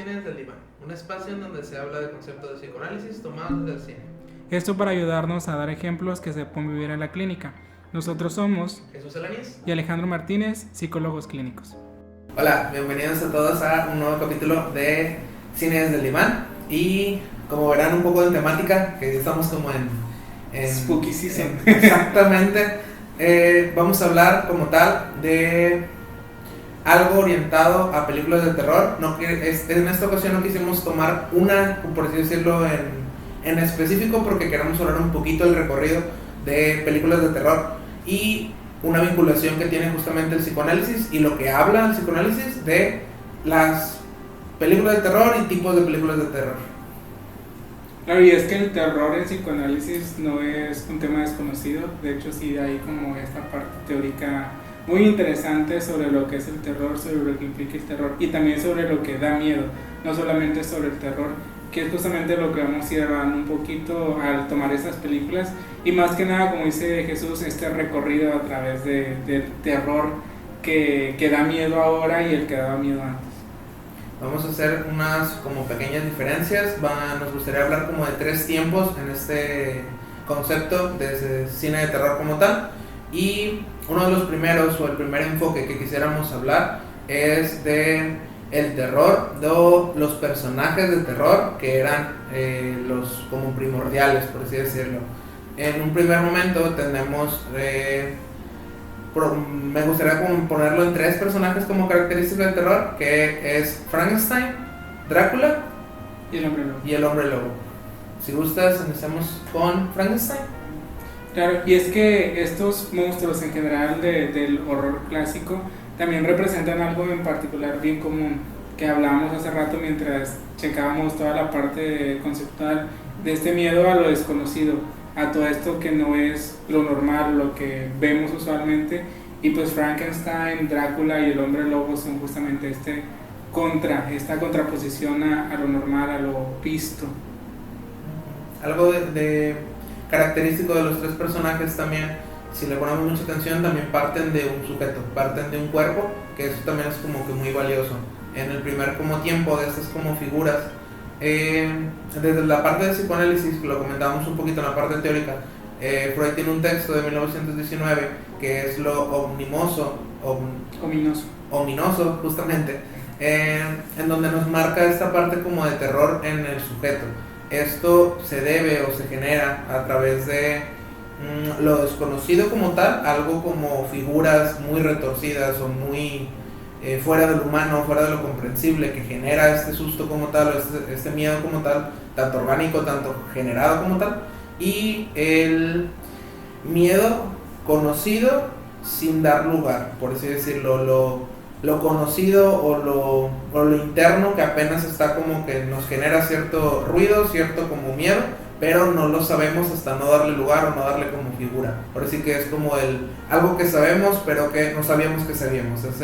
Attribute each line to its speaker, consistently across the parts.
Speaker 1: Cines del Diván, un espacio en donde se habla de conceptos de psicoanálisis tomados del cine.
Speaker 2: Esto para ayudarnos a dar ejemplos que se pueden vivir en la clínica. Nosotros somos
Speaker 1: Jesús Alanis
Speaker 2: y Alejandro Martínez, psicólogos clínicos.
Speaker 1: Hola, bienvenidos a todos a un nuevo capítulo de Cines del Diván. Y como verán, un poco de temática, que estamos como en
Speaker 2: Spooky season.
Speaker 1: Exactamente. Vamos a hablar como tal de algo orientado a películas de terror. En esta ocasión no quisimos tomar una, por así decirlo, en específico, porque queremos hablar un poquito del recorrido de películas de terror y una vinculación que tiene justamente el psicoanálisis y lo que habla el psicoanálisis de las películas de terror y tipos de películas de terror.
Speaker 2: Claro, y es que el terror en psicoanálisis no es un tema desconocido. De hecho, sí hay como esta parte teórica muy interesante sobre lo que es el terror, sobre lo que implica el terror y también sobre lo que da miedo, no solamente sobre el terror, que es justamente lo que vamos a ir hablando un poquito al tomar estas películas y más que nada, como dice Jesús, este recorrido a través del terror que da miedo ahora y el que daba miedo antes.
Speaker 1: Vamos a hacer unas como pequeñas diferencias. Nos gustaría hablar como de 3 tiempos en este concepto de cine de terror como tal. Y uno de los primeros, o el primer enfoque que quisiéramos hablar, es de el terror, de los personajes de terror, que eran los como primordiales, por así decirlo. En un primer momento tenemos... me gustaría como ponerlo en 3 personajes como características del terror, que es Frankenstein, Drácula
Speaker 2: y
Speaker 1: el hombre lobo. Si gustas, empecemos con Frankenstein.
Speaker 2: Claro, y es que estos monstruos en general del horror clásico también representan algo en particular bien común, que hablábamos hace rato mientras checábamos toda la parte conceptual de este miedo a lo desconocido, a todo esto que no es lo normal, lo que vemos usualmente. Y pues Frankenstein, Drácula y el hombre lobo son justamente esta contraposición a lo normal, a lo visto.
Speaker 1: Algo de característico de los 3 personajes también, si le ponemos mucha atención, también parten de un sujeto, parten de un cuerpo, que eso también es como que muy valioso. En el primer como tiempo de estas como figuras, desde la parte de psicoanálisis, lo comentábamos un poquito en la parte teórica, Freud tiene un texto de 1919 que es lo ominoso justamente, en donde nos marca esta parte como de terror en el sujeto. Esto se debe o se genera a través de lo desconocido como tal, algo como figuras muy retorcidas o muy fuera de lo humano, fuera de lo comprensible, que genera este susto como tal, o este miedo como tal, tanto orgánico, tanto generado como tal, y el miedo conocido sin dar lugar, por así decirlo, lo conocido o lo interno que apenas está como que nos genera cierto ruido, cierto como miedo, pero no lo sabemos hasta no darle lugar o no darle como figura. Por así que es como algo que sabemos pero que no sabíamos que sabíamos. Es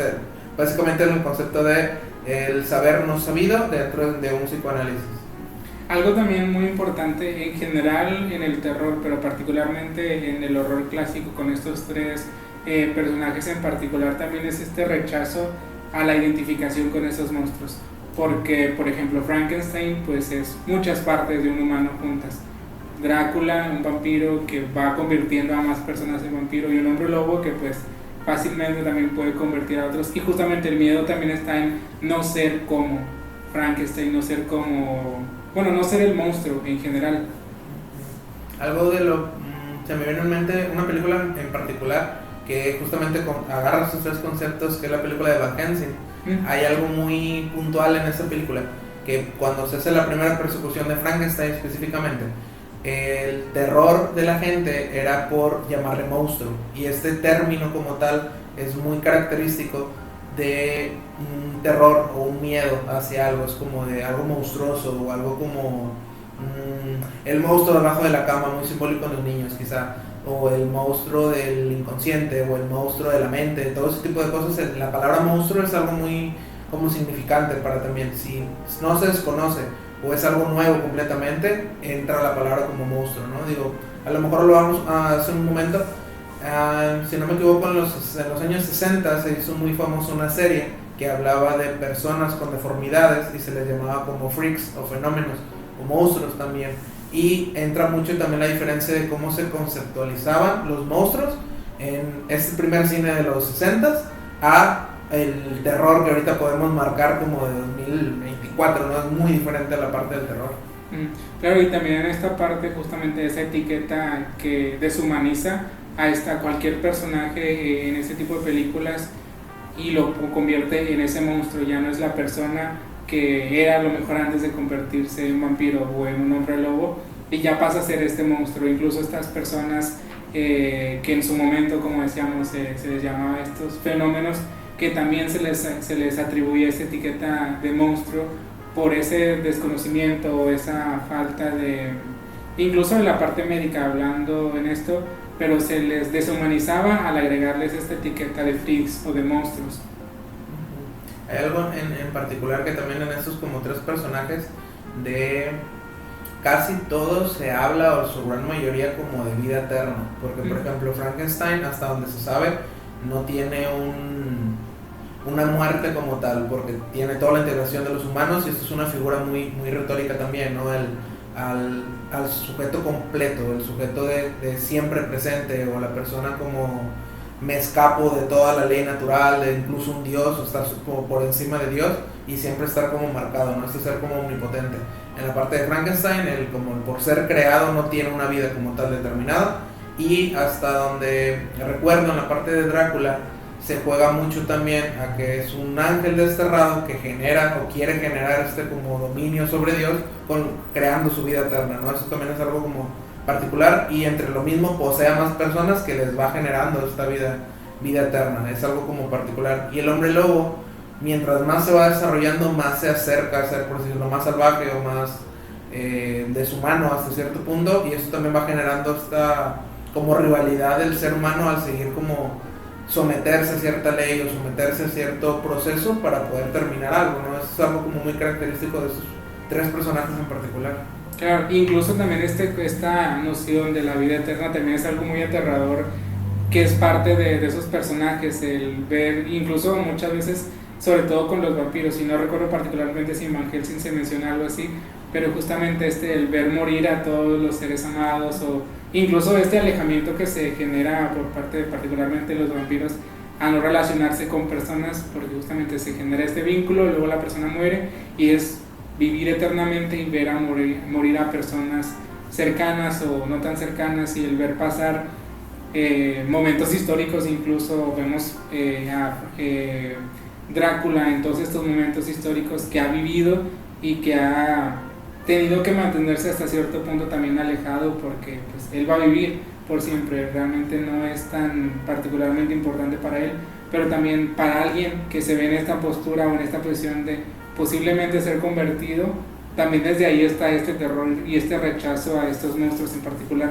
Speaker 1: básicamente el concepto de el saber no sabido dentro de un psicoanálisis.
Speaker 2: Algo también muy importante en general en el terror, pero particularmente en el horror clásico con estos 3 personajes en particular, también es este rechazo a la identificación con esos monstruos, porque por ejemplo Frankenstein pues es muchas partes de un humano juntas, Drácula un vampiro que va convirtiendo a más personas en vampiro y un hombre lobo que pues fácilmente también puede convertir a otros, y justamente el miedo también está en no ser como Frankenstein, no ser el monstruo en general.
Speaker 1: Algo se me viene en mente una película en particular que justamente agarra esos 3 conceptos, que es la película de Van Helsing. Hay algo muy puntual en esa película, que cuando se hace la primera persecución de Frankenstein específicamente, el terror de la gente era por llamarle monstruo, y este término como tal es muy característico de un terror o un miedo hacia algo, es como de algo monstruoso o algo como el monstruo debajo de la cama, muy simbólico en los niños quizá, o el monstruo del inconsciente o el monstruo de la mente, todo ese tipo de cosas. La palabra monstruo es algo muy como significante para también, si no se desconoce o es algo nuevo completamente, entra la palabra como monstruo, ¿no? Digo, a lo mejor lo vamos a hacer un momento, Si no me equivoco, en los años 60 se hizo muy famosa una serie que hablaba de personas con deformidades y se les llamaba como freaks o fenómenos o monstruos también. Y entra mucho también la diferencia de cómo se conceptualizaban los monstruos en este primer cine de los 60 a el terror que ahorita podemos marcar como de 2024, ¿no? Es muy diferente a la parte del terror.
Speaker 2: Claro, y también en esta parte justamente esa etiqueta que deshumaniza a cualquier personaje en este tipo de películas y lo convierte en ese monstruo. Ya no es la persona que era a lo mejor antes de convertirse en un vampiro o en un hombre lobo, y ya pasa a ser este monstruo. Incluso estas personas que en su momento, como decíamos, se les llamaba estos fenómenos, que también se les atribuye esa etiqueta de monstruo por ese desconocimiento o esa falta de, incluso en la parte médica hablando en esto, pero se les deshumanizaba al agregarles esta etiqueta de freaks o de monstruos.
Speaker 1: Hay algo en particular que también en estos como tres personajes de casi todos se habla, o su gran mayoría, como de vida eterna, porque por ejemplo Frankenstein, hasta donde se sabe, no tiene una muerte como tal, porque tiene toda la integración de los humanos, y esto es una figura muy, muy retórica también, ¿no? Al sujeto completo, el sujeto de siempre presente, o la persona como me escapo de toda la ley natural, de incluso un dios, o estar como por encima de Dios y siempre estar como marcado, ¿no? Este ser como omnipotente. En la parte de Frankenstein, como por ser creado no tiene una vida como tal determinada, y hasta donde recuerdo en la parte de Drácula se juega mucho también a que es un ángel desterrado que genera o quiere generar este como dominio sobre Dios creando su vida eterna, ¿no? Eso también es algo como particular, y entre lo mismo posee a más personas que les va generando esta vida eterna, es algo como particular. Y el hombre lobo, mientras más se va desarrollando, más se acerca a ser, por decirlo, más salvaje o más deshumano hasta cierto punto, y eso también va generando esta como rivalidad del ser humano al seguir como someterse a cierta ley o someterse a cierto proceso para poder terminar algo, ¿no? Eso es algo como muy característico de esos tres personajes en particular.
Speaker 2: Claro, incluso también esta noción de la vida eterna también es algo muy aterrador, que es parte de esos personajes, el ver, incluso muchas veces, sobre todo con los vampiros, y no recuerdo particularmente si en Van Helsing se menciona algo así, pero justamente el ver morir a todos los seres amados, o incluso este alejamiento que se genera por parte de particularmente los vampiros a no relacionarse con personas, porque justamente se genera este vínculo, luego la persona muere, y es vivir eternamente y ver a morir a personas cercanas o no tan cercanas, y el ver pasar momentos históricos. Incluso vemos a Drácula en todos estos momentos históricos que ha vivido y que ha tenido que mantenerse hasta cierto punto también alejado, porque pues, él va a vivir por siempre, realmente no es tan particularmente importante para él, pero también para alguien que se ve en esta postura o en esta posición de posiblemente ser convertido, también desde ahí está este terror y este rechazo a estos monstruos en particular.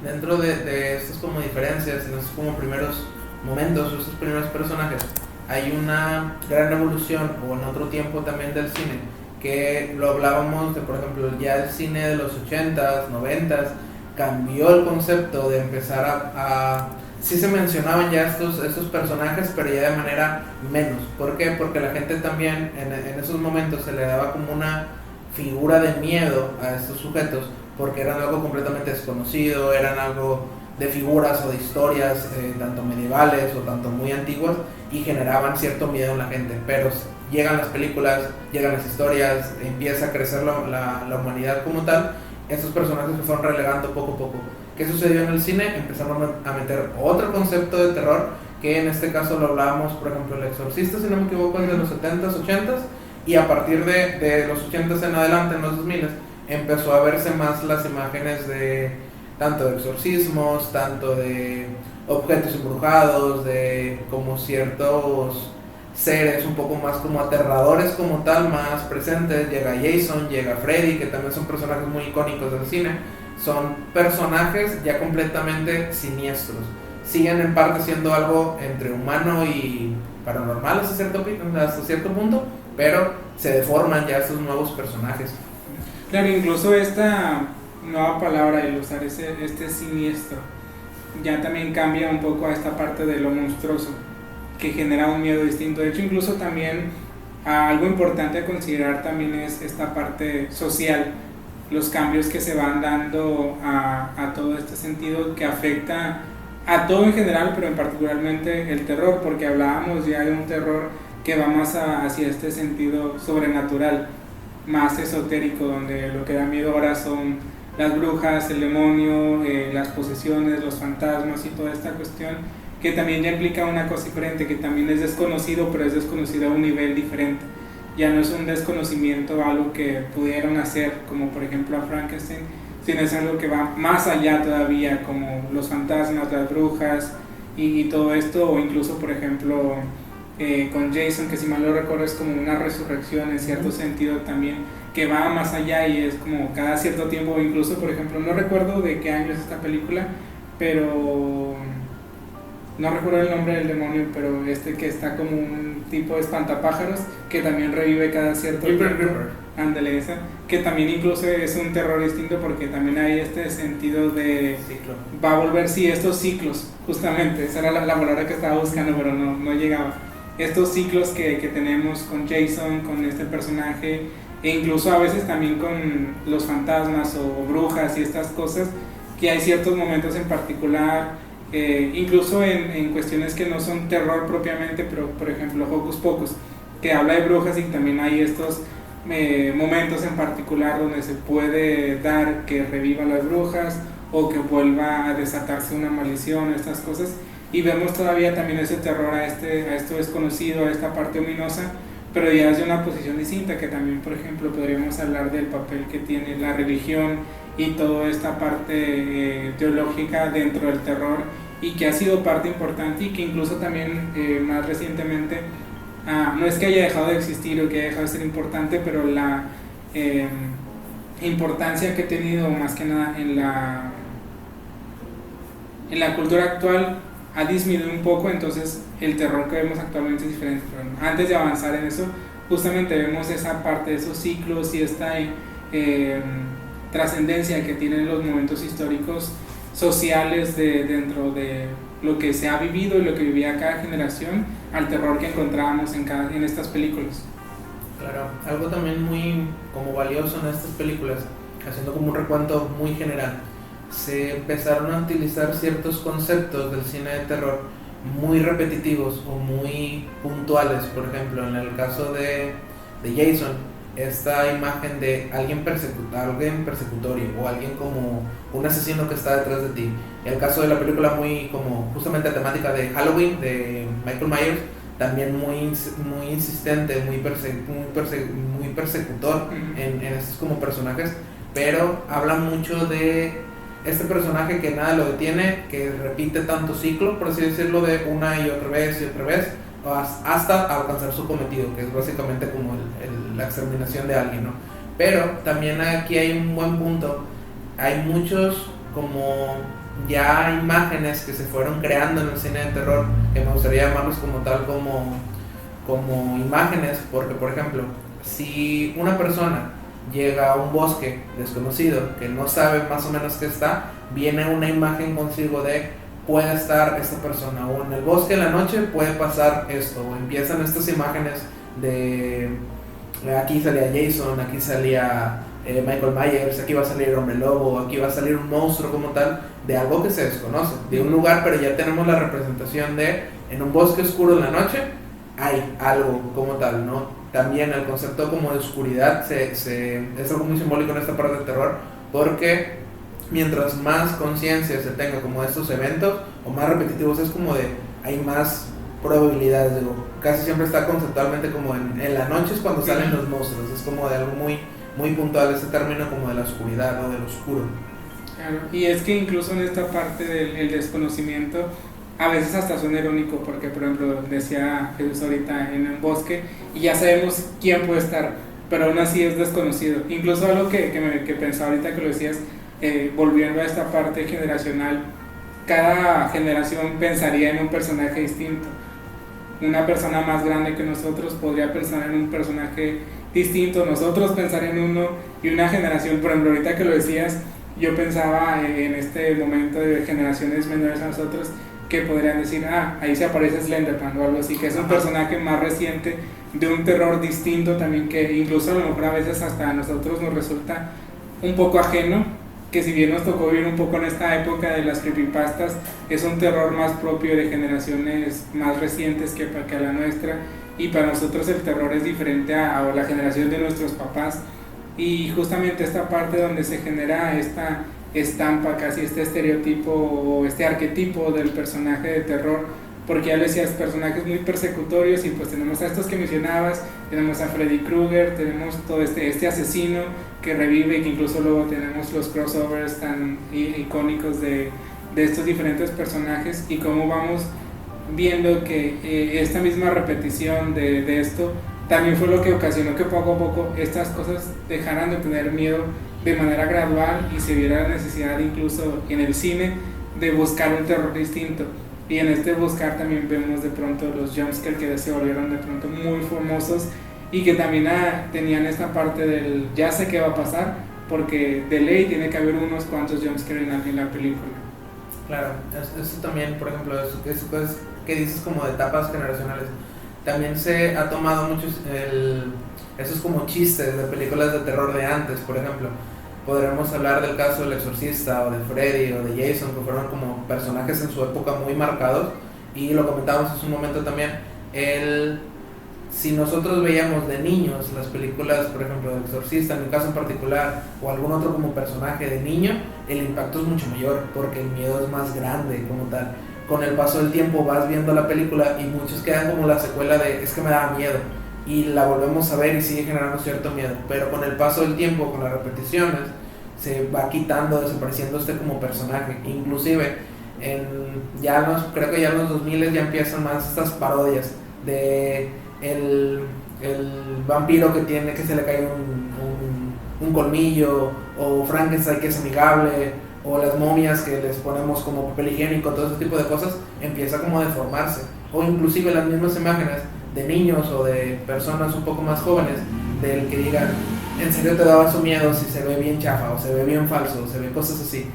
Speaker 1: Dentro de estas como diferencias, en estos como primeros momentos, estos primeros personajes, hay una gran evolución, o en otro tiempo también del cine, que lo hablábamos de, por ejemplo, ya el cine de los 80s, 90s, cambió el concepto de empezar sí se mencionaban ya estos personajes, pero ya de manera menos. ¿Por qué? Porque la gente también en esos momentos se le daba como una figura de miedo a estos sujetos, porque eran algo completamente desconocido, eran algo de figuras o de historias tanto medievales o tanto muy antiguas, y generaban cierto miedo en la gente. Pero llegan las películas, llegan las historias, empieza a crecer la humanidad como tal, estos personajes se fueron relegando poco a poco. ¿Qué sucedió en el cine? Empezaron a meter otro concepto de terror, que en este caso lo hablábamos, por ejemplo, El Exorcista, si no me equivoco, es de los 70s, 80s, y a partir de los 80s en adelante, en los 2000s, empezó a verse más las imágenes de tanto de exorcismos, tanto de objetos embrujados, de como ciertos seres un poco más como aterradores como tal, más presentes. Llega Jason, llega Freddy, que también son personajes muy icónicos del cine. Son personajes ya completamente siniestros. Siguen en parte siendo algo entre humano y paranormal hasta cierto punto, pero se deforman ya estos nuevos personajes.
Speaker 2: Claro, incluso esta nueva palabra, el usar este siniestro, ya también cambia un poco a esta parte de lo monstruoso, que genera un miedo distinto. De hecho, incluso también algo importante a considerar también es esta parte social, los cambios que se van dando a todo este sentido que afecta a todo en general, pero en particularmente el terror, porque hablábamos ya de un terror que va más hacia este sentido sobrenatural, más esotérico, donde lo que da miedo ahora son las brujas, el demonio, las posesiones, los fantasmas y toda esta cuestión, que también ya implica una cosa diferente, que también es desconocido, pero es desconocido a un nivel diferente. Ya no es un desconocimiento, algo que pudieron hacer, como por ejemplo a Frankenstein, sino es algo que va más allá todavía, como los fantasmas, las brujas y todo esto, o incluso por ejemplo con Jason, que si mal no recuerdo es como una resurrección en cierto sentido también, que va más allá y es como cada cierto tiempo, incluso por ejemplo, no recuerdo de qué año es esta película, pero no recuerdo el nombre del demonio, pero que está como un tipo de espantapájaros que también revive cada cierto tiempo. Ándale, esa, que también incluso es un terror distinto porque también hay este sentido de
Speaker 1: ciclo.
Speaker 2: Va a volver, sí, estos ciclos, justamente, esa era la palabra que estaba buscando, pero no llegaba. Estos ciclos que tenemos con Jason, con este personaje, e incluso a veces también con los fantasmas o brujas y estas cosas, que hay ciertos momentos en particular, incluso en cuestiones que no son terror propiamente, pero por ejemplo Hocus Pocus, que habla de brujas y también hay estos momentos en particular donde se puede dar que revivan las brujas o que vuelva a desatarse una maldición, estas cosas, y vemos todavía también ese terror a esto desconocido, a esta parte ominosa, pero ya desde una posición distinta, que también por ejemplo podríamos hablar del papel que tiene la religión y toda esta parte teológica dentro del terror, y que ha sido parte importante y que incluso también más recientemente no es que haya dejado de existir o que haya dejado de ser importante, pero la importancia que ha tenido más que nada en la cultura actual ha disminuido un poco, entonces el terror que vemos actualmente es diferente. Pero antes de avanzar en eso, justamente vemos esa parte de esos ciclos y esta trascendencia que tienen los momentos históricos sociales dentro de lo que se ha vivido y lo que vivía cada generación, al terror que encontrábamos en estas películas.
Speaker 1: Claro, algo también muy como valioso en estas películas, haciendo como un recuento muy general, se empezaron a utilizar ciertos conceptos del cine de terror muy repetitivos o muy puntuales. Por ejemplo, en el caso de Jason, esta imagen de alguien persecutorio o alguien como un asesino que está detrás de ti. En el caso de la película muy como justamente temática de Halloween de Michael Myers, también muy insistente, muy persecutor en estos como personajes, pero habla mucho de este personaje que nada lo detiene, que repite tanto ciclo, por así decirlo, de una y otra vez hasta alcanzar su cometido, que es básicamente como la exterminación de alguien, ¿no? Pero también aquí hay un buen punto, hay muchos como ya imágenes que se fueron creando en el cine de terror, que me gustaría llamarlos como tal, como imágenes, porque por ejemplo, si una persona llega a un bosque desconocido, que no sabe más o menos qué está, viene una imagen consigo de puede estar esta persona, o en el bosque en la noche puede pasar esto, o empiezan estas imágenes de aquí salía Jason, aquí salía Michael Myers, aquí va a salir el hombre lobo, aquí va a salir un monstruo como tal, de algo que se desconoce, de un lugar, pero ya tenemos la representación de en un bosque oscuro en la noche hay algo como tal, ¿no? También el concepto como de oscuridad es algo muy simbólico en esta parte del terror, porque mientras más conciencia se tenga como de estos eventos, o más repetitivos es como de, hay más probabilidades, digo, casi siempre está conceptualmente como en la noche es cuando salen los monstruos, es como de algo muy, muy puntual ese término como de la oscuridad o del oscuro.
Speaker 2: Claro, y es que incluso en esta parte del desconocimiento, a veces hasta suena irónico, porque por ejemplo decía Jesús ahorita en el bosque y ya sabemos quién puede estar, pero aún así es desconocido. Incluso algo que pensaba ahorita que lo decías, volviendo a esta parte generacional, cada generación pensaría en un personaje distinto. Una persona más grande que nosotros podría pensar en un personaje distinto, nosotros pensar en uno, y una generación, por ejemplo ahorita que lo decías, yo pensaba en este momento de generaciones menores a nosotros que podrían decir, ahí se aparece Slenderman o algo así, que es un personaje más reciente de un terror distinto también, que incluso a lo mejor a veces hasta a nosotros nos resulta un poco ajeno, que si bien nos tocó vivir un poco en esta época de las creepypastas, es un terror más propio de generaciones más recientes que a la nuestra, y para nosotros el terror es diferente a la generación de nuestros papás, y justamente esta parte donde se genera esta estampa, casi este estereotipo o este arquetipo del personaje de terror, porque ya lo decías, personajes muy persecutorios, y pues tenemos a estos que mencionabas, tenemos a Freddy Krueger, tenemos todo este asesino que revive, y que incluso luego tenemos los crossovers tan icónicos de estos diferentes personajes, y cómo vamos viendo que esta misma repetición de esto también fue lo que ocasionó que poco a poco estas cosas dejaran de tener miedo de manera gradual, y se viera la necesidad incluso en el cine de buscar un terror distinto. Y en este buscar también vemos de pronto los jumpscares que se volvieron de pronto muy famosos, y que también tenían esta parte del ya sé qué va a pasar, porque de ley tiene que haber unos cuantos jumpscares en la película.
Speaker 1: Claro, eso también, por ejemplo, eso que dices como de etapas generacionales, también se ha tomado muchos esos como chistes de películas de terror de antes. Por ejemplo, podremos hablar del caso del Exorcista o de Freddy o de Jason, que fueron como personajes en su época muy marcados, y lo comentábamos hace un momento también, si nosotros veíamos de niños las películas, por ejemplo, del Exorcista, en mi caso en particular, o algún otro como personaje de niño, el impacto es mucho mayor, porque el miedo es más grande como tal. Con el paso del tiempo vas viendo la película y muchos quedan como la secuela de es que me daba miedo, y la volvemos a ver y sigue generando cierto miedo, pero con el paso del tiempo, con las repeticiones, se va quitando, desapareciendo como personaje. Inclusive creo que ya en los 2000 ya empiezan más estas parodias de el vampiro que se le cae un colmillo, o Frankenstein que es amigable, o las momias que les ponemos como papel higiénico, todo ese tipo de cosas empieza como a deformarse, o inclusive las mismas imágenes de niños o de personas un poco más jóvenes, del que digan, en serio te daba su miedo si se ve bien chafa, o se ve bien falso, o se ve cosas así.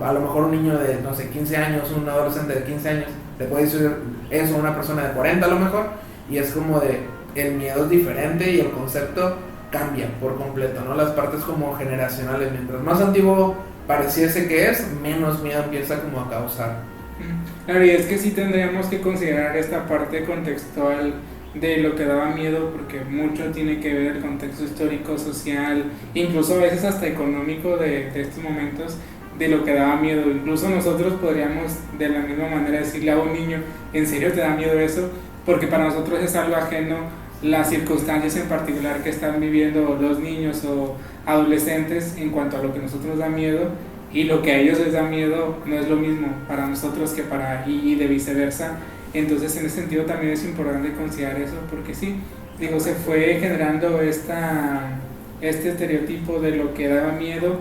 Speaker 1: A lo mejor un niño de, no sé, 15 años, un adolescente de 15 años, le puede decir eso a una persona de 40 a lo mejor, y es como de, el miedo es diferente y el concepto cambia por completo, ¿no? Las partes como generacionales, mientras más antiguo pareciese que es, menos miedo empieza como a causar.
Speaker 2: Claro, y es que sí tendríamos que considerar esta parte contextual de lo que daba miedo, porque mucho tiene que ver el contexto histórico, social, incluso a veces hasta económico de estos momentos, de lo que daba miedo. Incluso nosotros podríamos de la misma manera decirle a un niño, ¿en serio te da miedo eso? Porque para nosotros es algo ajeno las circunstancias en particular que están viviendo los niños o adolescentes en cuanto a lo que a nosotros da miedo, y lo que a ellos les da miedo no es lo mismo para nosotros que para y de viceversa. Entonces en ese sentido también es importante considerar eso, porque sí, digo, se fue generando este estereotipo de lo que daba miedo,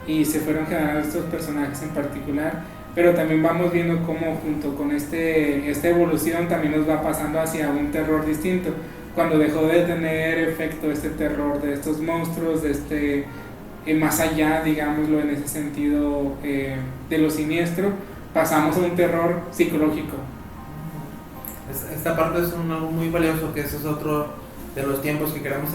Speaker 2: y se fueron generando estos personajes en particular, pero también vamos viendo cómo junto con esta evolución también nos va pasando hacia un terror distinto. Cuando dejó de tener efecto este terror de estos monstruos, de más allá, digámoslo en ese sentido, de lo siniestro, pasamos a un terror psicológico.
Speaker 1: Esta parte es algo muy valioso, que ese es otro de los tiempos que queremos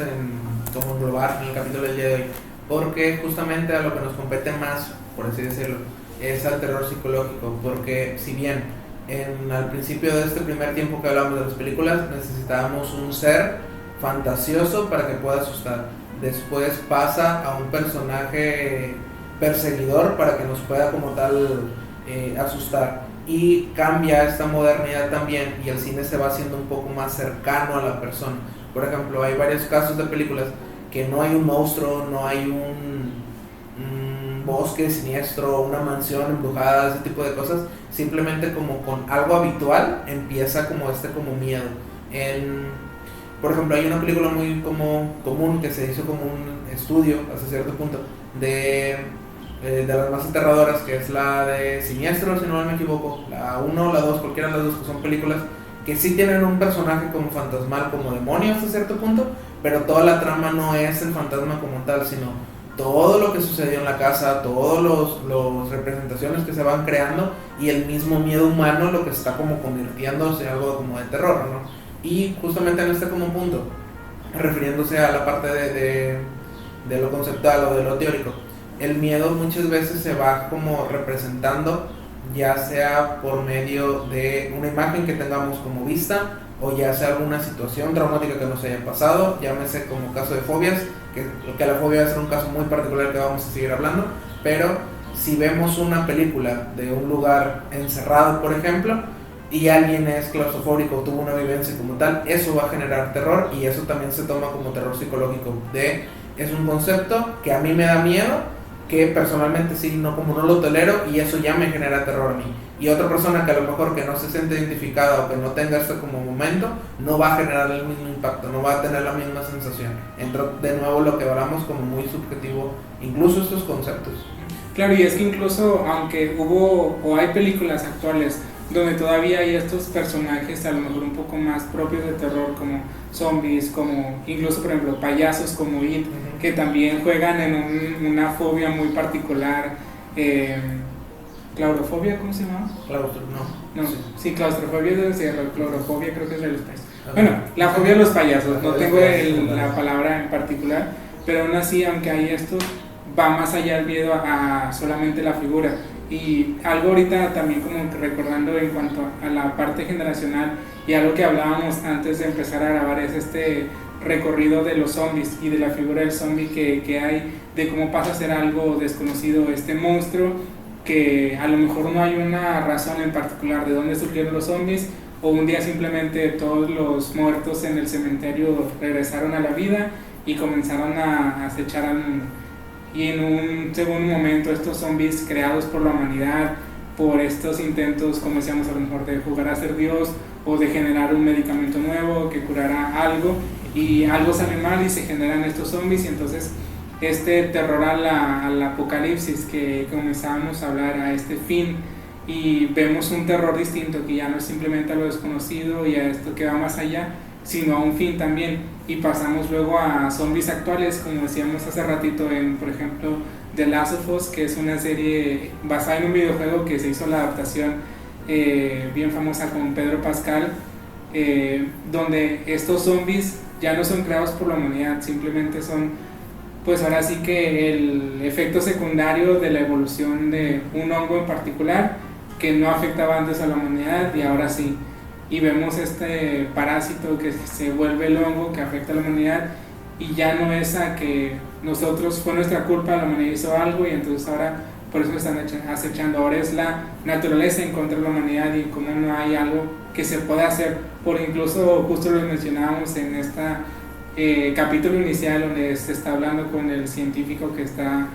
Speaker 1: como englobar en el capítulo del día de hoy, porque justamente a lo que nos compete más, por así decirlo, es al terror psicológico, porque si bien al principio de este primer tiempo que hablamos de las películas necesitábamos un ser fantasioso para que pueda asustar, después pasa a un personaje perseguidor para que nos pueda como tal asustar, y cambia esta modernidad también, y el cine se va haciendo un poco más cercano a la persona. Por ejemplo, hay varios casos de películas que no hay un monstruo, no hay un bosque siniestro, una mansión embrujada, ese tipo de cosas, simplemente como con algo habitual empieza como miedo. Por ejemplo, hay una película muy común que se hizo como un estudio hasta cierto punto de las más aterradoras, que es la de Siniestro, si no me equivoco, la 1 o la 2, cualquiera de las dos, que son películas que sí tienen un personaje como fantasmal, como demonio hasta cierto punto, pero toda la trama no es el fantasma como tal, sino todo lo que sucedió en la casa, todas los representaciones que se van creando y el mismo miedo humano lo que está como convirtiéndose en algo como de terror, ¿no? Y justamente en este como punto, refiriéndose a la parte de lo conceptual o de lo teórico, el miedo muchas veces se va como representando ya sea por medio de una imagen que tengamos como vista o ya sea alguna situación traumática que nos haya pasado, llámese como caso de fobias, que la fobia va a ser un caso muy particular que vamos a seguir hablando, pero si vemos una película de un lugar encerrado, por ejemplo, y alguien es claustrofóbico o tuvo una vivencia como tal, eso va a generar terror y eso también se toma como terror psicológico. Es un concepto que a mí me da miedo, que personalmente sí, no, como no lo tolero y eso ya me genera terror a mí. Y otra persona que a lo mejor que no se siente identificada o que no tenga esto como momento, no va a generar el mismo impacto, no va a tener la misma sensación. Entra de nuevo lo que hablamos como muy subjetivo, incluso estos conceptos.
Speaker 2: Claro, y es que incluso aunque hubo o hay películas actuales donde todavía hay estos personajes a lo mejor un poco más propios de terror, como zombies, como incluso por ejemplo payasos como It, que también juegan en una fobia muy particular. ¿Claustrofobia? ¿Cómo se llama?
Speaker 1: No.
Speaker 2: Sí, claustrofobia es del encierro, clorofobia creo que es de los payasos. Bueno, la fobia de los payasos, no tengo la palabra en particular, pero aún así, aunque hay esto, va más allá el miedo a solamente la figura. Y algo ahorita también como recordando en cuanto a la parte generacional y algo que hablábamos antes de empezar a grabar es este recorrido de los zombies y de la figura del zombie que hay, de cómo pasa a ser algo desconocido, este monstruo que a lo mejor no hay una razón en particular de dónde surgieron los zombies, o un día simplemente todos los muertos en el cementerio regresaron a la vida y comenzaron a acechar al mundo. Y en un segundo momento estos zombies creados por la humanidad, por estos intentos, como decíamos, a lo mejor de jugar a ser Dios o de generar un medicamento nuevo que curara algo, y algo sale mal y se generan estos zombies, y entonces este terror al apocalipsis que comenzábamos a hablar, a este fin, y vemos un terror distinto que ya no es simplemente a lo desconocido y a esto que va más allá, sino a un fin también. Y pasamos luego a zombies actuales, como decíamos hace ratito en, por ejemplo, The Last of Us, que es una serie basada en un videojuego que se hizo la adaptación bien famosa con Pedro Pascal, donde estos zombies ya no son creados por la humanidad, simplemente son, pues ahora sí que el efecto secundario de la evolución de un hongo en particular que no afectaba antes a la humanidad y ahora sí. Y vemos este parásito que se vuelve el hongo que afecta a la humanidad, y ya no es a que nosotros fue nuestra culpa, la humanidad hizo algo y entonces ahora por eso están acechando. Ahora es la naturaleza en contra de la humanidad y como no hay algo que se pueda hacer, porque incluso justo lo mencionábamos en este capítulo inicial donde se está hablando con el científico que está,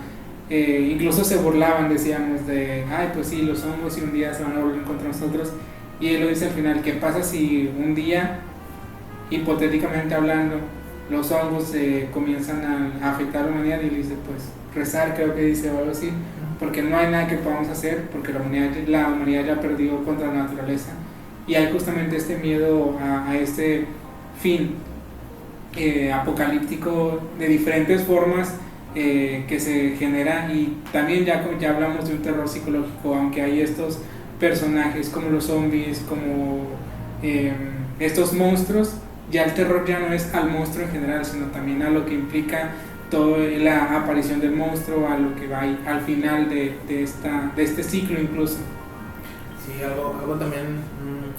Speaker 2: incluso se burlaban, decíamos, de, ay pues sí, los hongos y un día se van a volver contra nosotros. Y él lo dice al final, ¿qué pasa si un día, hipotéticamente hablando, los hongos comienzan a afectar a la humanidad? Y él dice, pues rezar, creo que dice, o algo así, porque no hay nada que podamos hacer, porque la humanidad ya perdió contra la naturaleza. Y hay justamente este miedo a este fin apocalíptico de diferentes formas que se genera, y también ya hablamos de un terror psicológico, aunque hay estos personajes como los zombies, como estos monstruos, ya el terror ya no es al monstruo en general, sino también a lo que implica toda la aparición del monstruo, a lo que va al final de este ciclo incluso.
Speaker 1: Sí, algo también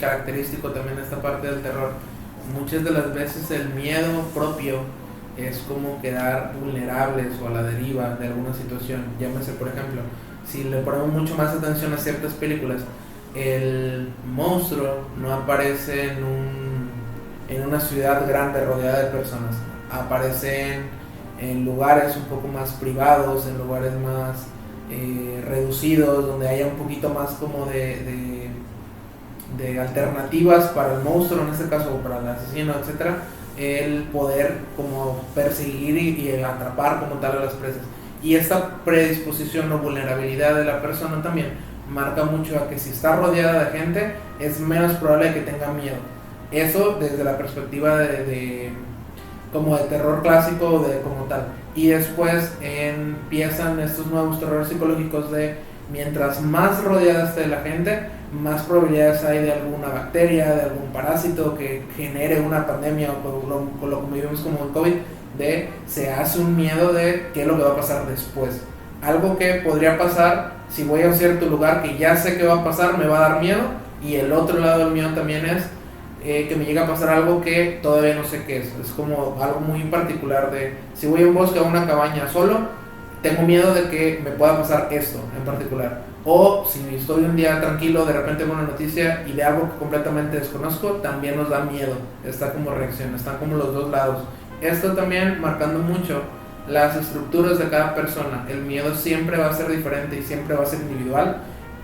Speaker 1: característico también de esta parte del terror. Muchas de las veces el miedo propio es como quedar vulnerables o a la deriva de alguna situación. Llámese, por ejemplo, si le ponemos mucho más atención a ciertas películas, el monstruo no aparece en una ciudad grande rodeada de personas, aparece en lugares un poco más privados, en lugares más reducidos, donde haya un poquito más como de alternativas para el monstruo, en este caso, o para el asesino, etcétera, el poder como perseguir y atrapar como tal a las presas. Y esta predisposición o vulnerabilidad de la persona también marca mucho a que si está rodeada de gente es menos probable que tenga miedo. Eso desde la perspectiva de como de terror clásico de como tal. Y después empiezan estos nuevos terrores psicológicos de mientras más rodeada esté la gente, más probabilidades hay de alguna bacteria, de algún parásito que genere una pandemia o con lo que vivimos como el COVID, de se hace un miedo de qué es lo que va a pasar después. Algo que podría pasar si voy a un cierto lugar que ya sé que va a pasar, me va a dar miedo, y el otro lado del miedo también es que me llega a pasar algo que todavía no sé qué es. Es como algo muy particular de si voy a un bosque o a una cabaña solo, tengo miedo de que me pueda pasar esto en particular. O si estoy un día tranquilo, de repente veo una noticia y de algo que completamente desconozco, también nos da miedo. Está como reacción, están como los dos lados. Esto también marcando mucho las estructuras de cada persona. El miedo siempre va a ser diferente y siempre va a ser individual.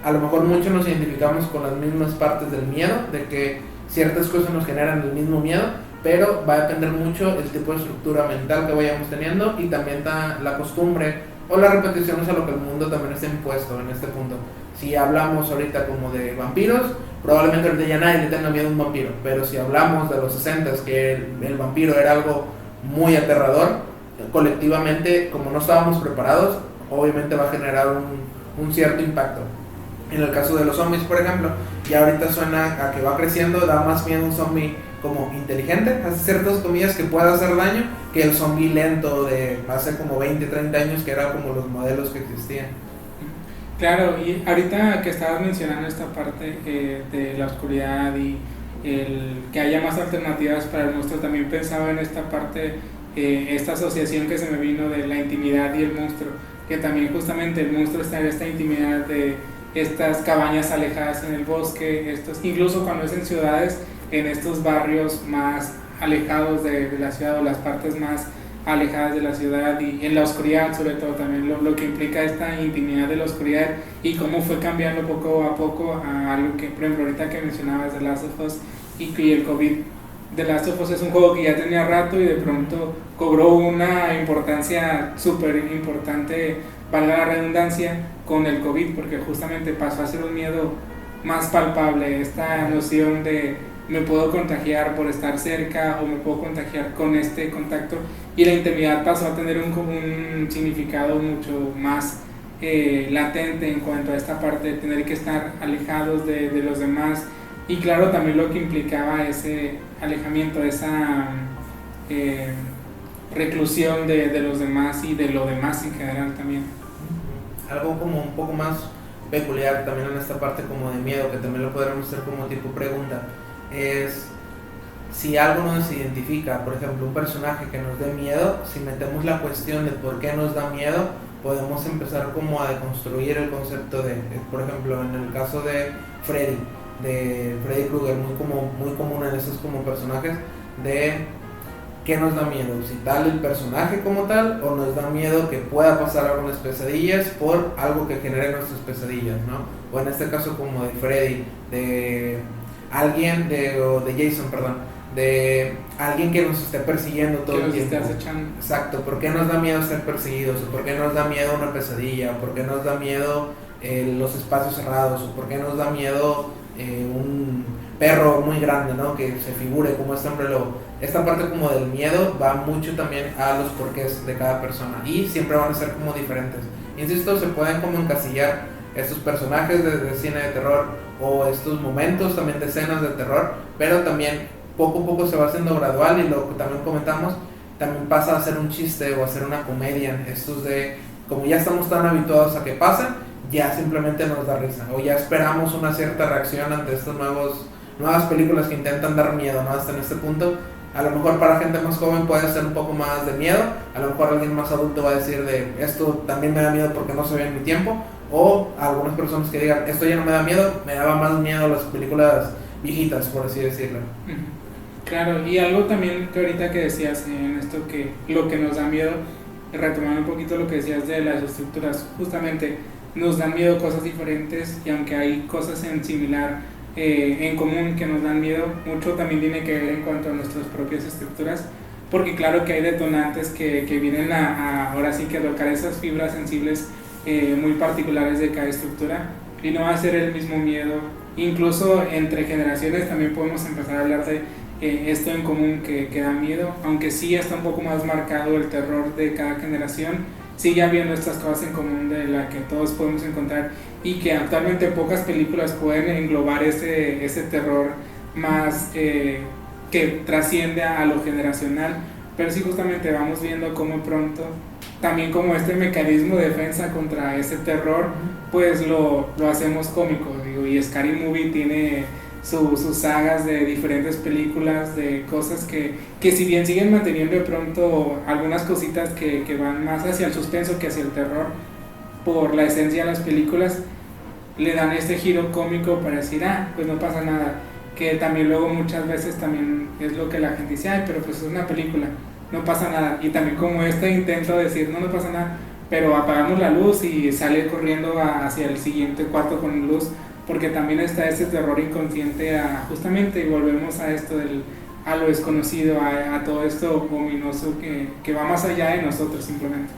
Speaker 1: A lo mejor muchos nos identificamos con las mismas partes del miedo, de que ciertas cosas nos generan el mismo miedo, pero va a depender mucho el tipo de estructura mental que vayamos teniendo y también la costumbre o la repetición es a lo que el mundo también está impuesto en este punto. Si hablamos ahorita como de vampiros, probablemente ahorita ya nadie le tenga miedo a un vampiro, pero si hablamos de los 60s, que el vampiro era algo muy aterrador, colectivamente, como no estábamos preparados, obviamente va a generar un cierto impacto. En el caso de los zombies, por ejemplo, ya ahorita suena a que va creciendo, da más miedo un zombie como inteligente, hace ciertas comillas que puede hacer daño, que el zombie lento de hace como 20, 30 años, que era como los modelos que existían.
Speaker 2: Claro, y ahorita que estabas mencionando esta parte de la oscuridad y el que haya más alternativas para el monstruo, también pensaba en esta parte, esta asociación que se me vino de la intimidad y el monstruo, que también justamente el monstruo está en esta intimidad de estas cabañas alejadas en el bosque, incluso cuando es en ciudades, en estos barrios más alejados de la ciudad o las partes más alejadas de la ciudad, y en la oscuridad sobre todo también lo que implica esta intimidad de la oscuridad y cómo fue cambiando poco a poco a algo que, por ejemplo, ahorita que mencionabas de Last of Us y el COVID. The Last of Us es un juego que ya tenía rato y de pronto cobró una importancia súper importante, valga la redundancia, con el COVID, porque justamente pasó a ser un miedo más palpable, esta noción de me puedo contagiar por estar cerca o me puedo contagiar con este contacto, y la intimidad pasó a tener un significado mucho más latente en cuanto a esta parte de tener que estar alejados de los demás, y claro también lo que implicaba ese alejamiento, esa reclusión de los demás y de lo demás en general también.
Speaker 1: Algo como un poco más peculiar también en esta parte como de miedo, que también lo podríamos hacer como tipo pregunta, es si algo nos identifica, por ejemplo un personaje que nos dé miedo, si metemos la cuestión de por qué nos da miedo, podemos empezar como a deconstruir el concepto de, por ejemplo en el caso de Freddy Krueger, muy común en esos como personajes, de qué nos da miedo, si tal el personaje como tal, o nos da miedo que pueda pasar algunas pesadillas por algo que genere nuestras pesadillas, ¿no? O en este caso como de Freddy, de alguien, o de Jason, perdón, de alguien que nos esté persiguiendo todo el tiempo. Exacto, ¿por qué nos da miedo ser perseguidos? ¿O por qué nos da miedo una pesadilla? ¿O por qué nos da miedo los espacios cerrados? ¿O por qué nos da miedo un perro muy grande, ¿no? Que se figure como este hombre lobo? Esta parte como del miedo va mucho también a los porqués de cada persona y siempre van a ser como diferentes. Insisto, se pueden como encasillar estos personajes de cine de terror o estos momentos también de escenas de terror, pero también poco a poco se va haciendo gradual, y lo que también comentamos, también pasa a ser un chiste o a ser una comedia. Estos de, como ya estamos tan habituados a que pasen, ya simplemente nos da risa, o ya esperamos una cierta reacción ante estas nuevas películas que intentan dar miedo, ¿no? Hasta en este punto, a lo mejor para gente más joven puede ser un poco más de miedo, a lo mejor alguien más adulto va a decir de esto también me da miedo porque no se ve en mi tiempo, o algunas personas que digan esto ya no me da miedo, me daba más miedo las películas viejitas, por así decirlo.
Speaker 2: Claro, y algo también que ahorita que decías en esto, que lo que nos da miedo, retomando un poquito lo que decías de las estructuras, justamente nos dan miedo cosas diferentes, y aunque hay cosas en similar, en común que nos dan miedo, mucho también tiene que ver en cuanto a nuestras propias estructuras, porque claro que hay detonantes que vienen a ahora sí que tocar esas fibras sensibles muy particulares de cada estructura, y no va a ser el mismo miedo. Incluso entre generaciones también podemos empezar a hablar de esto en común que da miedo, aunque sí está un poco más marcado el terror de cada generación, sigue habiendo estas cosas en común de la que todos podemos encontrar y que actualmente pocas películas pueden englobar ese terror más que trasciende a lo generacional, pero sí justamente vamos viendo cómo pronto también como este mecanismo de defensa contra ese terror pues lo hacemos cómico, digo, y Scary Movie tiene sus sagas de diferentes películas, de cosas que si bien siguen manteniendo de pronto algunas cositas que van más hacia el suspenso que hacia el terror, por la esencia de las películas, le dan este giro cómico para decir, pues no pasa nada, que también luego muchas veces también es lo que la gente dice, pero pues es una película, no pasa nada, y también como este intento de decir, no pasa nada, pero apagamos la luz y sale corriendo hacia el siguiente cuarto con luz, porque también está ese terror inconsciente justamente, y volvemos a esto a lo desconocido, a todo esto ominoso que va más allá de nosotros simplemente.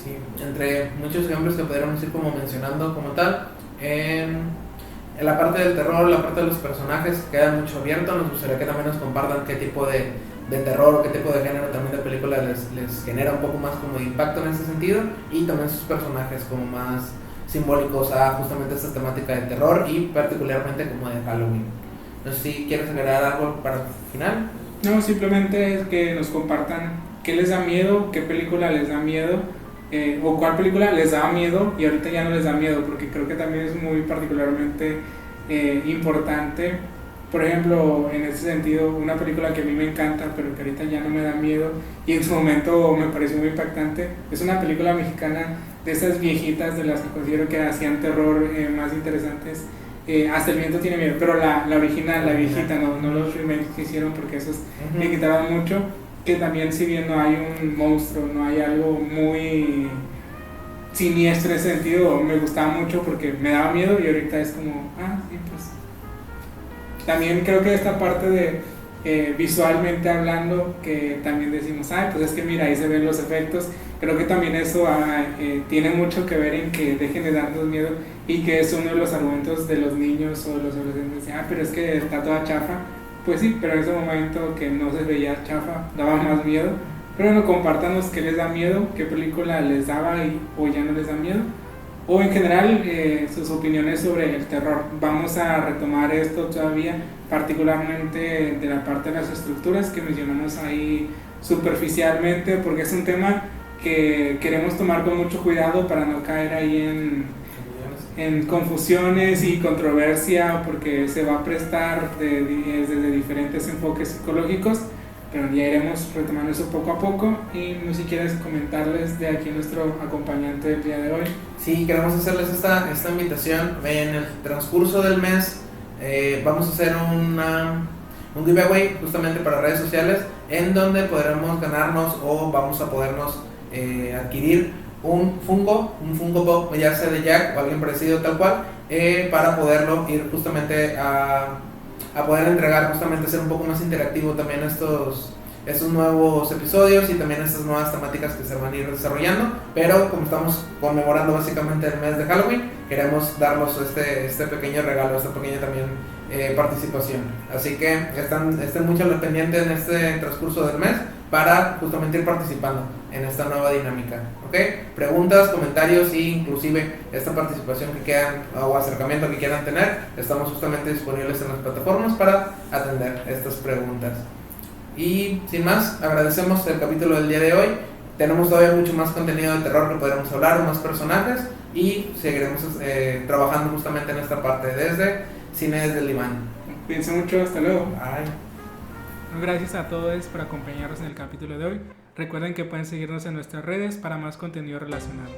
Speaker 1: Sí, entre muchos ejemplos que podríamos ir como mencionando como tal, en la parte del terror, la parte de los personajes queda mucho abierto. Nos gustaría que también nos compartan qué tipo de terror o qué tipo de género también de película les genera un poco más como de impacto en ese sentido, y también sus personajes como más simbólicos a justamente esta temática de terror y particularmente como de Halloween. No sé si quieres agregar algo para el final.
Speaker 2: No, simplemente es que nos compartan qué les da miedo, qué película les da miedo, o cuál película les daba miedo y ahorita ya no les da miedo, porque creo que también es muy particularmente importante. Por ejemplo, en ese sentido, una película que a mí me encanta, pero que ahorita ya no me da miedo y en su momento me pareció muy impactante, es una película mexicana de esas viejitas de las que considero que hacían terror más interesantes. Hasta el viento tiene miedo, pero la original, la viejita, no los remakes que hicieron, porque esos me quitaban mucho. Que también, si bien no hay un monstruo, no hay algo muy siniestro en ese sentido, me gustaba mucho porque me daba miedo, y ahorita es como, sí, pues. También creo que esta parte de visualmente hablando, que también decimos, pues es que mira, ahí se ven los efectos, creo que también eso tiene mucho que ver en que dejen de darnos miedo, y que es uno de los argumentos de los niños o de los adolescentes, pero es que está toda chafa. Pues sí, pero en ese momento que no se veía chafa, daba más miedo. Pero bueno, compártanos qué les da miedo, qué película les daba o ya no les da miedo, o en general sus opiniones sobre el terror. Vamos a retomar esto todavía, particularmente de la parte de las estructuras que mencionamos ahí superficialmente, porque es un tema que queremos tomar con mucho cuidado para no caer ahí en confusiones y controversia, porque se va a prestar desde diferentes enfoques psicológicos, pero ya iremos retomando eso poco a poco. Y no sé si quieres comentarles de aquí nuestro acompañante del día de hoy.
Speaker 1: Sí, queremos hacerles esta invitación. En el transcurso del mes vamos a hacer un giveaway justamente para redes sociales, en donde podremos ganarnos o vamos a podernos adquirir un Funko Pop, ya sea de Jack o alguien parecido tal cual, para poderlo ir justamente a poder entregar, justamente ser un poco más interactivo también estos nuevos episodios y también estas nuevas temáticas que se van a ir desarrollando. Pero como estamos conmemorando básicamente el mes de Halloween, queremos darlos este pequeño regalo, esta pequeña también participación. Así que estén mucho al pendiente en este transcurso del mes para justamente ir participando en esta nueva dinámica, ¿ok? Preguntas, comentarios e inclusive esta participación que quieran o acercamiento que quieran tener, estamos justamente disponibles en las plataformas para atender estas preguntas. Y sin más, agradecemos el capítulo del día de hoy. Tenemos todavía mucho más contenido de terror que podremos hablar, más personajes, y seguiremos trabajando justamente en esta parte desde Cine desde el Diván.
Speaker 2: Cuídense mucho, hasta luego.
Speaker 1: Bye.
Speaker 2: Gracias a todos por acompañarnos en el capítulo de hoy. Recuerden que pueden seguirnos en nuestras redes para más contenido relacionado.